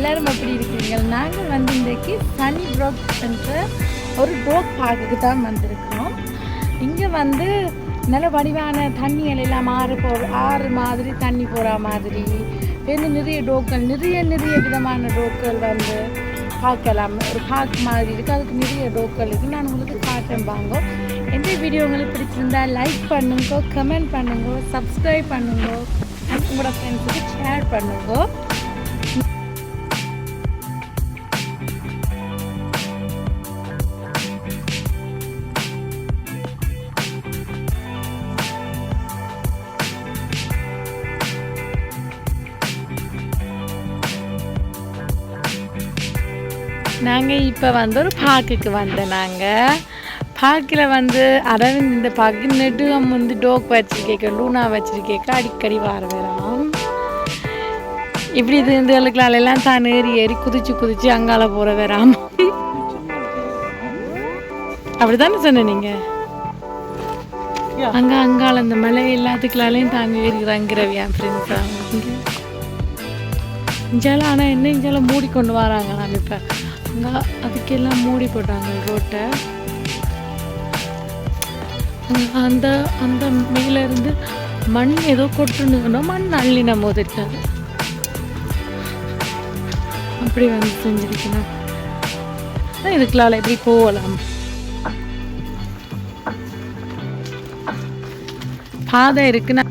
எல்லாரும் எப்படி இருக்கீங்க? நாங்கள் வந்து இன்றைக்கு சனி ப்ராக் என்ற ஒரு டாக் பார்க்குக்கு தான் வந்திருக்கிறோம். இங்கே வந்து நல்ல வடிவான தண்ணிகள் எல்லாம் ஆறு மாதிரி தண்ணி போகிற மாதிரி வந்து நிறைய டோக்கள் நிறைய விதமான டோக்கள் வந்து பார்க்கலாம். ஒரு பார்க் மாதிரி இருக்குது, அதுக்கு நிறைய டோக்கள் இருக்குது. நான் உங்களுக்கு காட்டுறேன் வாங்க. எந்த வீடியோ உங்களுக்கு பிடிச்சிருந்தா லைக் பண்ணுங்க, கமெண்ட் பண்ணுங்க, சப்ஸ்கிரைப் பண்ணுங்க, உங்களோட ஃப்ரெண்ட்ஸுக்கு ஷேர் பண்ணுங்க. நாங்கள் இப்போ வந்து ஒரு பார்க்குக்கு வந்தோம். நாங்கள் பார்க்கில் வந்து அரவிந்த் இந்த பார்க்கு நெடுகம் வந்து டோக் வச்சுருக்கேக்க லூனா வச்சுருக்கேக்க அடிக்கடி வரோம். இப்படி இது இதுகளுக்கெல்லாம் தான் ஏறி குதிச்சு அங்கால போகிற வராம். அப்படி தானே சொன்ன நீங்கள்? அங்கால இந்த மலை எல்லாத்துக்களாலையும் தான் ஏறிக்கிறாங்கிறவியா ஃப்ரெண்ட்ஸா இஞ்சாலும். ஆனால் என்ன இஞ்சாலும் மூடி கொண்டு வராங்க. நான் இப்போ அங்கே அதுக்கெல்லாம் மூடி போட்டாங்க ரோட்டை. அந்த அந்த மேலேருந்து மண் ஏதோ கொட்டுன்னு மண் அள்ளி நம்ம இருக்காது அப்படி வந்து செஞ்சிருக்கணும். இதுக்கெல்லாம் எப்படி போகலாம்? பாதை இருக்குன்னா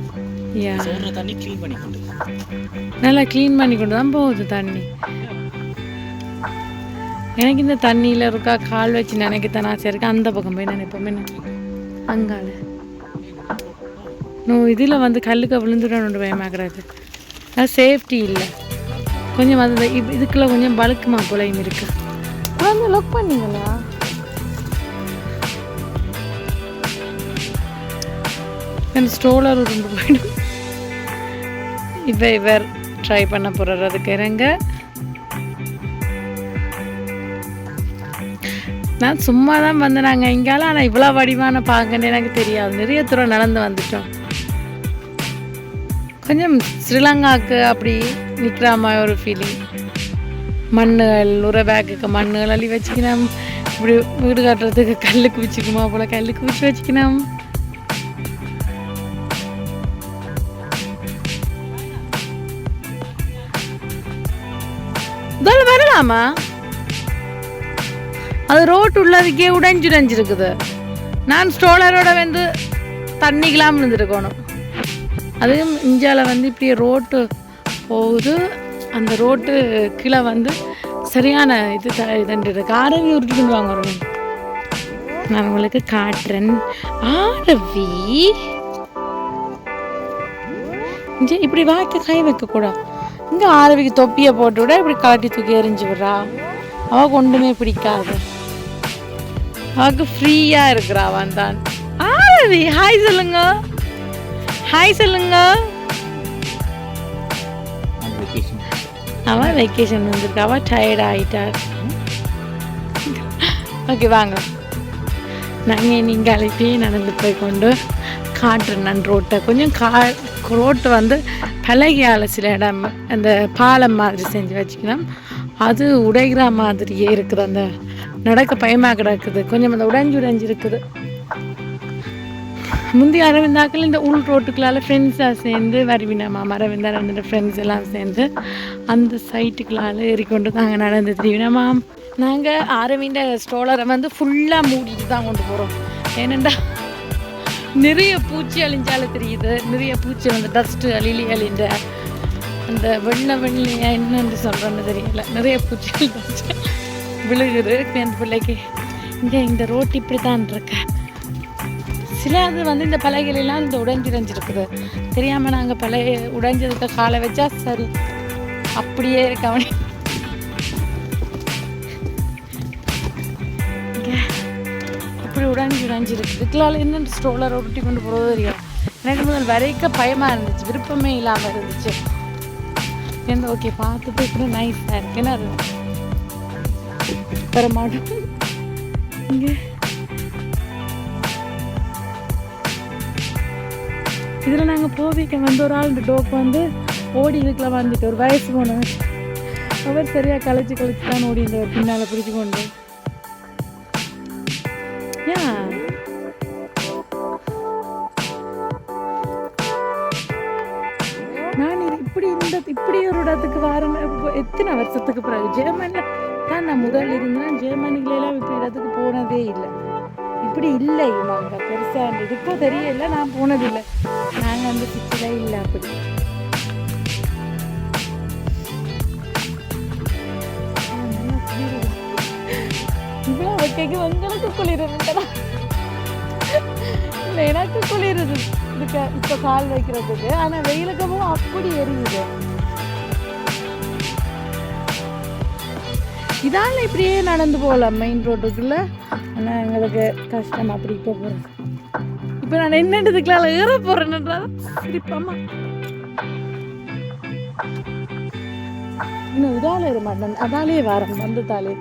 நல்லா க்ளீன் பண்ணி கொண்டு தான் போகுது தண்ணி. எனக்கு இந்த தண்ணியில் இருக்கா கால் வச்சு நினைக்கத்தான் ஆசை இருக்கு. அந்த பக்கம் போய் நினைப்போமே அங்கால இதில் வந்து கல்லுக்கு விழுந்துடணும் பயமாக்குறாது. அது சேஃப்டி இல்லை. கொஞ்சம் அது இதுக்குள்ள கொஞ்சம் பழுக்குமா போலையும் இருக்கு. வந்து லாக் பண்ணீங்களா? ஸ்ட்ரோலர் உருண்டு போயிடும். இவர் ட்ரை பண்ண போகிறார் அதுக்கு இறங்க. நான் சும்மா தான் வந்து நாங்கள் இங்கால. ஆனால் இவ்வளோ வடிவான பார்க்கன்னு எனக்கு தெரியாது. நிறைய தூரம் நடந்து வந்துட்டோம். கொஞ்சம் ஸ்ரீலங்காவுக்கு அப்படி நிற்கிற மாதிரி ஒரு ஃபீலிங். மண்ணுகள் ஒரு பேக்குக்கு மண்ணுகள் அள்ளி வச்சுக்கணும். இப்படி வீடு கட்டுறதுக்கு கல் குவிச்சிக்குமா போல் கல் குவிச்சு வச்சுக்கணும். இதில் வரலாமா? அது ரோட்டு உள்ளதுக்கே உடைஞ்சிருக்குது. நான் ஸ்ட்ரோலரோட வந்து தண்ணிக்கெல்லாம் விழுந்துருக்கணும். அதுவும் இஞ்சால வந்து இப்படி ரோட்டு போகுது. அந்த ரோட்டு கீழே வந்து சரியான இதுண்டு இருக்கு. ஆரவி உருட்டுன்னு வாங்க வரணும். நான் உங்களுக்கு காட்டுறேன். ஆரவி இங்கே இப்படி வாய்க்க கை வைக்கக்கூடாது. இங்கே ஆரவிக்கு தொப்பியை போட்டு விட இப்படி காட்டி தூக்கி எறிஞ்சு விடுறா. அவள் ஒன்றுமே பிடிக்காது. அவளுக்கு ஃப்ரீயாக இருக்கிறா. வந்தான் ஆரவி. ஹாய் சொல்லுங்க, ஹாய் சொல்லுங்க. அவன் வெக்கேஷன் வந்துருக்கு. அவள் டயர்ட் ஆகிட்டார். ஓகே வாங்க. நாங்கள் நீங்கள் அழைப்பே நடந்து போய் கொண்டு காட்டுறேன். நான் ரோட்டை கொஞ்சம் ரோட்டு வந்து பழகியால் சில இடம் அந்த பாலம் மாதிரி செஞ்சு வச்சுக்கணும். அது உடைகிற மாதிரியே இருக்குது. அந்த நடக்க பயமாக கிடக்குது. கொஞ்சம் அந்த உடைஞ்சு இருக்குது. முந்தைய அரவிந்தாக்கள் இந்த உள் ரோட்டுக்களால் ஃப்ரெண்ட்ஸாக சேர்ந்து வருவினம்மா. அரவிந்தா ரெண்டு ஃப்ரெண்ட்ஸ் எல்லாம் சேர்ந்து அந்த சைட்டுக்களால் ஏறிக்கொண்டு நாங்கள் நடந்து தெரிவினம்மா. நாங்கள் அரவிந்த ஸ்ட்ரோலரை வந்து ஃபுல்லாக மூடிட்டு தான் கொண்டு போகிறோம். ஏனெண்டா நிறைய பூச்சி அழிஞ்சாலும் தெரியுது. நிறைய பூச்சி வந்து டஸ்ட்டு அழிந்த அந்த வெள்ளையா என்னன்னு சொல்கிறேன்னு தெரியல. நிறைய பூச்சிகள் டஸ்ட்டு விழுகுது அந்த பிள்ளைக்கு. இங்கே இந்த ரோட்டு இப்படி தான் இருக்கு. சில அது வந்து இந்த பலகைலாம் இந்த உடைஞ்சிருக்குது. தெரியாமல் நாங்கள் பழைய உடைஞ்சதுக்கு காலை வச்சா சரி அப்படியே கவனி. இப்படி உடைஞ்சிருக்கு. இதுக்களால் என்னென்னு ஸ்ட்ரோலரை ஒட்டி கொண்டு போகிறது தெரியும். எனக்கு முதல் வரைக்க பயமாக இருந்துச்சு, விருப்பமே இல்லாமல் இருந்துச்சு. எந்த ஓகே பார்த்துட்டு கூட நைஸாக இருக்குன்னு அது வர மாட்டோம். இங்கே இதில் நாங்கள் போவிக்க வந்து ஒரு ஆள் இந்த டோக் வந்து ஓடி இதுக்குள்ள வந்துட்டு ஒரு வயசு போன அவர் சரியாக கழிச்சு தான் ஓடி இருந்தவர் பின்னால் பிடிச்சு கொண்டு. ஏன் நான் இப்படி ஒரு இடத்துக்கு வரேன். எத்தனை வருஷத்துக்கு பிறகு ஜெர்மனியில் தான் நான் முதல் இருந்தேன். ஜெர்மனிலெல்லாம் இப்படி இடத்துக்கு போனதே இல்லை. இப்படி இல்லை இவங்க பெருசாக இதுக்கோ தெரியல. நான் போனதில்லை. நாங்கள் அந்த சிட்டியில் இல்லை. அப்படி இவ்வளோ வைக்க எங்களுக்கு குளிருது. இல்லை எனக்கு குளிருது இதுக்கு இப்போ கால் வைக்கிறதுக்கு. ஆனால் வெயிலுக்கு அப்படி எரியுது. இதால் இப்படியே நடந்து போகலாம் மெயின் ரோட்டுக்குள்ள. ஆனால் எங்களுக்கு கஷ்டம் அப்படி இப்போ போகிறேன். இப்போ நான் என்னன்றதுக்குள்ள ஏற போகிறேன்ன்றா சிரிப்பம்மா. இன்னும் இதால் ஏற மாட்டேன். அதாலே வரேன் வந்ததாலே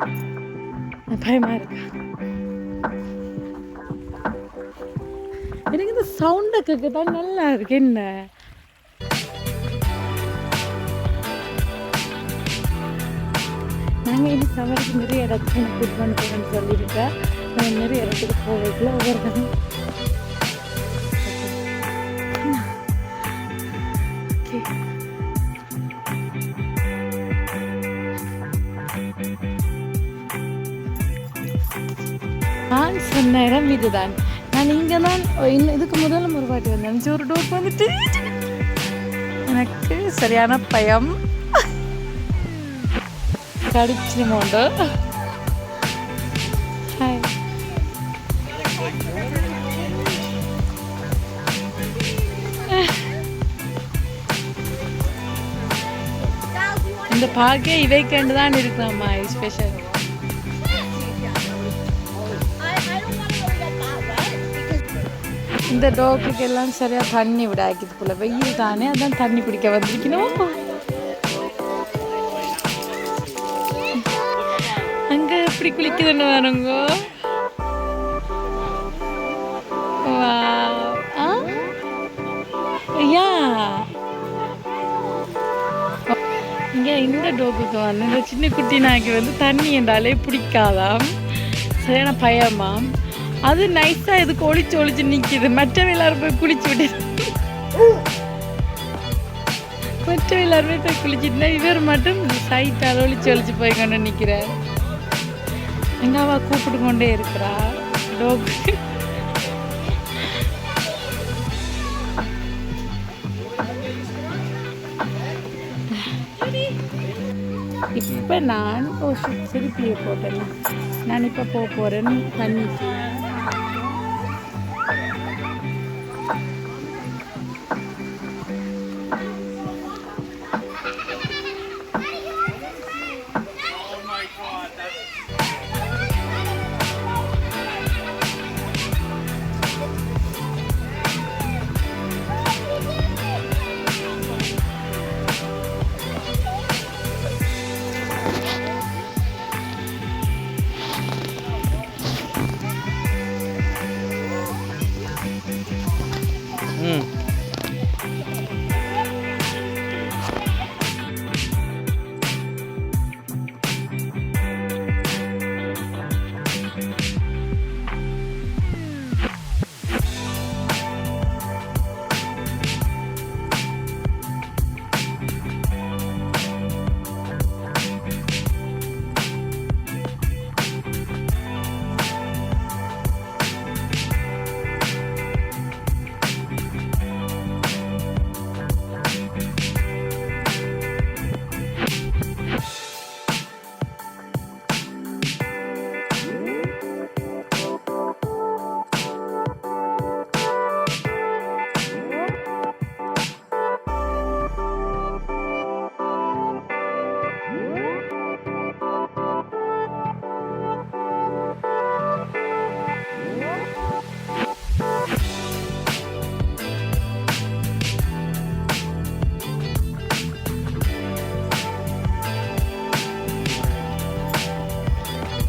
பயமாக இருக்கு. எனக்கு இந்த சவுண்டை கேட்க தான் நல்லா இருக்கு. என்ன நாங்கள் இனி சமருக்கு நிறைய இடத்துக்கு எனக்கு கூட்டு பண்ண போகிறேன்னு சொல்லியிருக்கேன். நான் நிறைய இடத்துக்கு போகல ஒவ்வொரு நான் சொன்ன இடம் இதுதான். நான் இங்கே தான் இதுக்கு முதல்ல ஒரு வாட்டி வந்தேன். ஒரு டோர் வந்துட்டு எனக்கு சரியான பயம் கடிச்சிமோண்டு. ஹாய், இந்த பார்க்கே இவைக்கண்டு தான் இருக்கலாமா ஸ்பெஷல். இந்த டோக்குக்கு எல்லாம் சரியாக தண்ணி விட ஆக்கிது போல. வெயில் தானே, அதான் தண்ணி பிடிக்க வந்திருக்கணும். அங்கே எப்படி குளிக்குதுன்னு வருங்க. இங்கே இந்த டோக்குக்கு வந்து இந்த சின்ன குட்டி நாய்க்கு வந்து தண்ணி என்றாலே பிடிக்காதாம். சரியான பயமாம். அது நைஸாக இதுக்கு ஒளிச்சு ஒளிச்சு நிற்கிது. மற்றவ எல்லாரும் போய் குளிச்சு விட்டு மற்றவ எல்லாருமே போய் குளிச்சுட்டுனா இவர் மட்டும் சைட்டால் ஒளிச்சு ஒளிச்சு போய் கொண்டு நிற்கிறார். எங்காவா கூப்பிட்டு கொண்டே இருக்கிறா டோக்கு. இப்போ நான் திருப்பியை போட்டேன். நான் இப்போ போக போகிறேன் தண்ணிக்கு.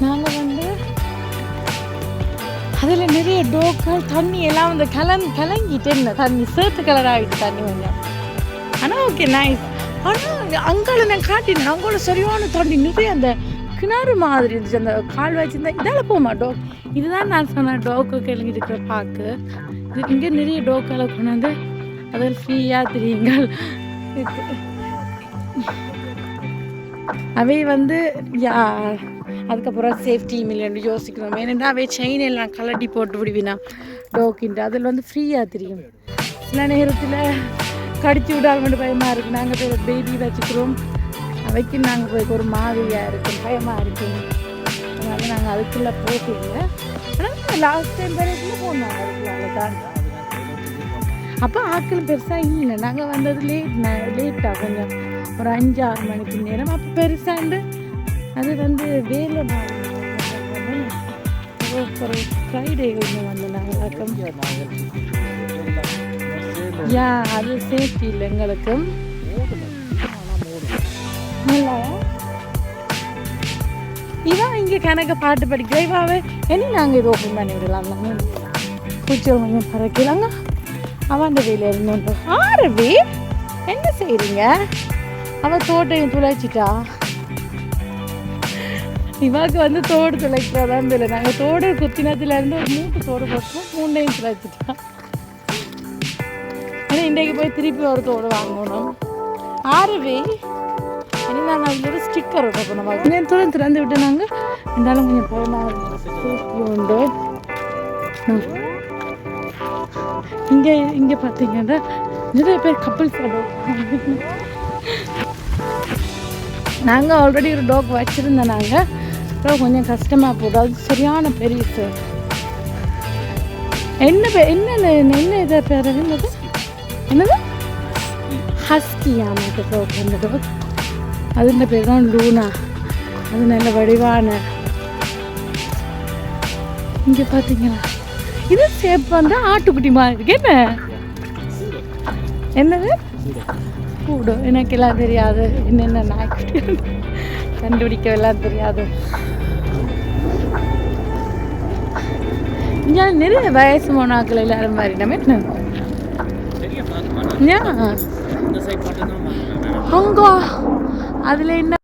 நாங்கள் வந்து அதில் நிறைய டோக்கள் தண்ணி எல்லாம் வந்து கலங்கிட்டு என்ன தண்ணி சேர்த்து கலர் ஆகிட்டு தண்ணி கொஞ்சம். ஆனால் ஓகே நைஸ். ஆனால் அங்கால நான் காட்டினேன், அங்கோட சரியான தண்ணி நிறைய அந்த கிணறு மாதிரி இருந்துச்சு. அந்த கால் வச்சுருந்தா இதால் போமா டாக். இதுதான் நான் சொன்னேன் டாக்கு கேளுங்க இருக்கிற பார்க்கு. இது இங்கே நிறைய டாக்கெல்லாம் கொண்டாந்து அதில் ஃப்ரீயாக தெரியுங்கள். அவை வந்து அதுக்கப்புறம் சேஃப்டி இல்லைன்னு யோசிக்கணும். ஏன்னா அவை செயின் எல்லாம் கலட்டி போட்டு விடுவினா டாக்கின்ட்டு அதில் வந்து ஃப்ரீயாக தெரியும். சில நேரத்தில் கடிச்சு விடாமல் பயமாக இருக்குது. நாங்கள் போய் பேபி வச்சுக்கிறோம், அவைக்கு நாங்கள் போய் ஒரு மாதிரியாக இருக்கும், பயமாக இருக்கும். அதனால் நாங்கள் அதுக்குள்ளே போகல. ஆனால் லாஸ்ட் டைம் வரைக்கும் போனோம் அதுக்குள்ள தான். அப்போ ஆட்கள் பெருசாக இல்லை. நாங்கள் வந்தது லேட்டாக கொஞ்சம் ஒரு 5-6 மணிக்கு நேரம். அப்போ பெருசாண்டு அது வந்து வேலை ஒரு ஃப்ரைடே ஒன்று வந்து நாங்கள் அது சேஃப்டி இல்லை எங்களுக்கும். நல்லா இவன் இங்கே கணக்க பாட்டு படிக்கிற இவாவே என்ன நாங்கள் இது ஓப்பன் பண்ணி விடலாம். பூச்சி கொஞ்சம் பறக்கலாங்க. அவன் வேலையில் இருந்தோம். ஆரவி என்ன செய்கிறீங்க? அவன் தோட்டையும் துளைச்சிட்டா. இவாக்கு வந்து தோடு துளைக்கிறதான் இல்லை. நாங்கள் தோடு குத்தினத்துலேருந்து ஒரு 3 தோடு போட்டோம், 3ஐயும் துளைச்சிட்டா. ஆனால் இன்றைக்கு போய் திருப்பி ஒரு தோடு வாங்கணும். ஆரவி இனி நாங்கள் அதில் ஒரு ஸ்டிக்கர் ஒட்டணும். நேரத்தோடு திறந்து விட்டு நாங்கள் இருந்தாலும் கொஞ்சம் பயமாக சேஃப்டி உண்டு. இங்கே பார்த்தீங்கன்னா நிறைய பேர் கப்பிள்ஸ் நாங்கள் ஆல்ரெடி ஒரு டாக் வச்சுருந்தோம். நாங்கள் அப்புறம் கொஞ்சம் கஷ்டமாக போடும். அது சரியான பெரிய என்ன இதை பேர் என்னது ஹஸ்கியாம டாக். அந்த டாக் அதுன்ற பேர் தான் லூனா. அது நல்ல வடிவான. இங்கே பார்த்தீங்களா இது ஷேப் வந்து ஆட்டுக்குட்டி மாதிரி இருக்கு. என்னது கூடு? எனக்கு எல்லாம் தெரியாது. என்னென்ன நாய்க்குட்டி கண்டுபிடிக்கவெல்லாம் தெரியாது. இங்கே நிறைய வயசு போனாக்கள் எல்லாரும் மாதிரி நம்ம அங்கோ அதில் என்ன